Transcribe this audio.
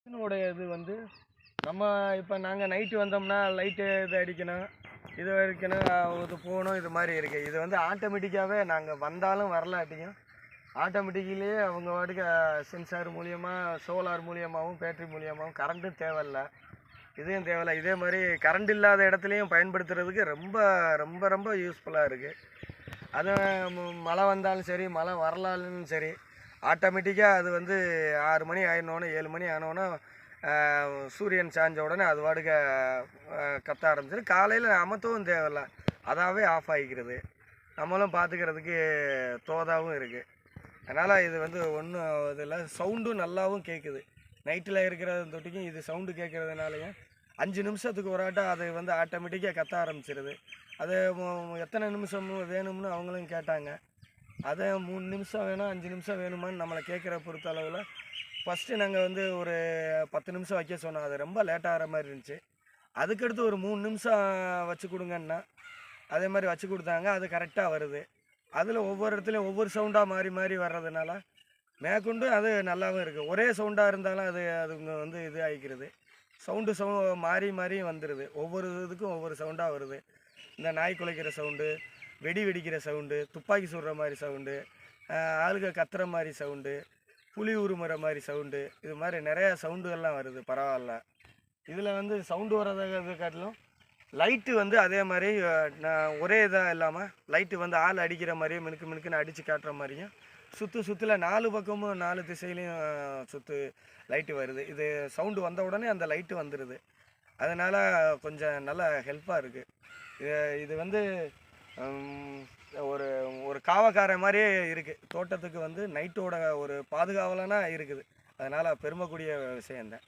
மிஷினுடைய இது வந்து நம்ம இப்போ நாங்கள் நைட்டு வந்தோம்னா லைட்டு இது அடிக்கணும், இது அடிக்கணும், இது போகணும், இது மாதிரி இருக்குது. இது வந்து ஆட்டோமேட்டிக்காகவே நாங்கள் வந்தாலும் வரலாட்டியும் ஆட்டோமேட்டிக்கிலேயே அவங்க வாட்டுக்கு சென்சார் மூலியமாக, சோலார் மூலியமாகவும், பேட்ரி மூலியமாகவும், கரண்ட்டும் தேவையில்ல, இதையும் தேவையில்ல. இதே மாதிரி கரண்ட் இல்லாத இடத்துலையும் பயன்படுத்துறதுக்கு ரொம்ப ரொம்ப ரொம்ப யூஸ்ஃபுல்லாக இருக்குது. அது மழை வந்தாலும் சரி, மழை வரலாலும் சரி, ஆட்டோமேட்டிக்காக அது வந்து 6 மணி ஆயிடனோடனே 7 மணி ஆனோடனே சூரியன் சாய்ஞ்ச உடனே அது வாட்டுக்கு கத்த ஆரம்பிச்சிடும். காலையில் அமர்த்தவும் தேவையில்ல, அதாவே ஆஃப் ஆகிக்கிறது. நம்மளும் பார்த்துக்கிறதுக்கு தோதாகவும் இருக்குது. அதனால் இது வந்து ஒன்றும் இதில் சவுண்டும் நல்லாவும் கேட்குது. நைட்டில் இருக்கிற தொட்டிக்கும் இது சவுண்டு கேட்குறதுனாலையும் 5 நிமிஷத்துக்கு ஒரு ஆட்டம் அது வந்து ஆட்டோமேட்டிக்காக கத்த ஆரம்பிச்சிருது. அது எத்தனை நிமிஷம் வேணும்னு அவங்களும் கேட்டாங்க. அதை 3 நிமிஷம் வேணும், 5 நிமிஷம் வேணுமான்னு நம்மளை கேட்குற பொறுத்த அளவில் ஃபஸ்ட்டு நாங்கள் வந்து ஒரு 10 நிமிஷம் வைக்க சொன்னோம். அது ரொம்ப லேட்டாகிற மாதிரி இருந்துச்சு. அதுக்கடுத்து ஒரு 3 நிமிஷம் வச்சு கொடுங்கன்னா அதே மாதிரி வச்சு கொடுத்தாங்க. அது கரெக்டாக வருது. அதில் ஒவ்வொரு இடத்துலையும் ஒவ்வொரு சவுண்டாக மாறி மாறி வர்றதுனால மேற்கொண்டு அது நல்லாவும் இருக்குது. ஒரே சவுண்டாக இருந்தாலும் அதுங்க வந்து இது ஆகிக்கிறது. சவுண்டு மாறி மாறி வந்துடுது. ஒவ்வொரு இதுக்கும் ஒவ்வொரு சவுண்டாக வருது. இந்த நாய் குலைக்கிற சவுண்டு, வெடி வெடிக்கிற சவுண்டு, துப்பாக்கி சுடுற மாதிரி சவுண்டு, ஆளுக கத்துற மாதிரி சவுண்டு, புலி உருமுற மாதிரி சவுண்டு, இது மாதிரி நிறையா சவுண்டுகள்லாம் வருது. பரவாயில்ல. இதில் வந்து சவுண்டு வர்றதை காட்டிலும் லைட்டு வந்து அதே மாதிரி ஒரே இதாக இல்லாமல் லைட்டு வந்து ஆள் அடிக்கிற மாதிரியும் மினுக்கு மினுக்குன்னு அடித்து காட்டுற மாதிரியும் சுற்றில் 4 பக்கமும் 4 திசையிலையும் லைட்டு வருது. இது சவுண்டு வந்த உடனே அந்த லைட்டு வந்துடுது. அதனால் கொஞ்சம் நல்லா ஹெல்ப்பாக இருக்குது. இது வந்து ஒரு ஒரு காவக்கார மாதிரியே இருக்குது. தோட்டத்துக்கு வந்து நைட்டோட ஒரு பாதுகாவலனாக இருக்குது. அதனால் பெருமைக்கூடிய விஷயந்தான்.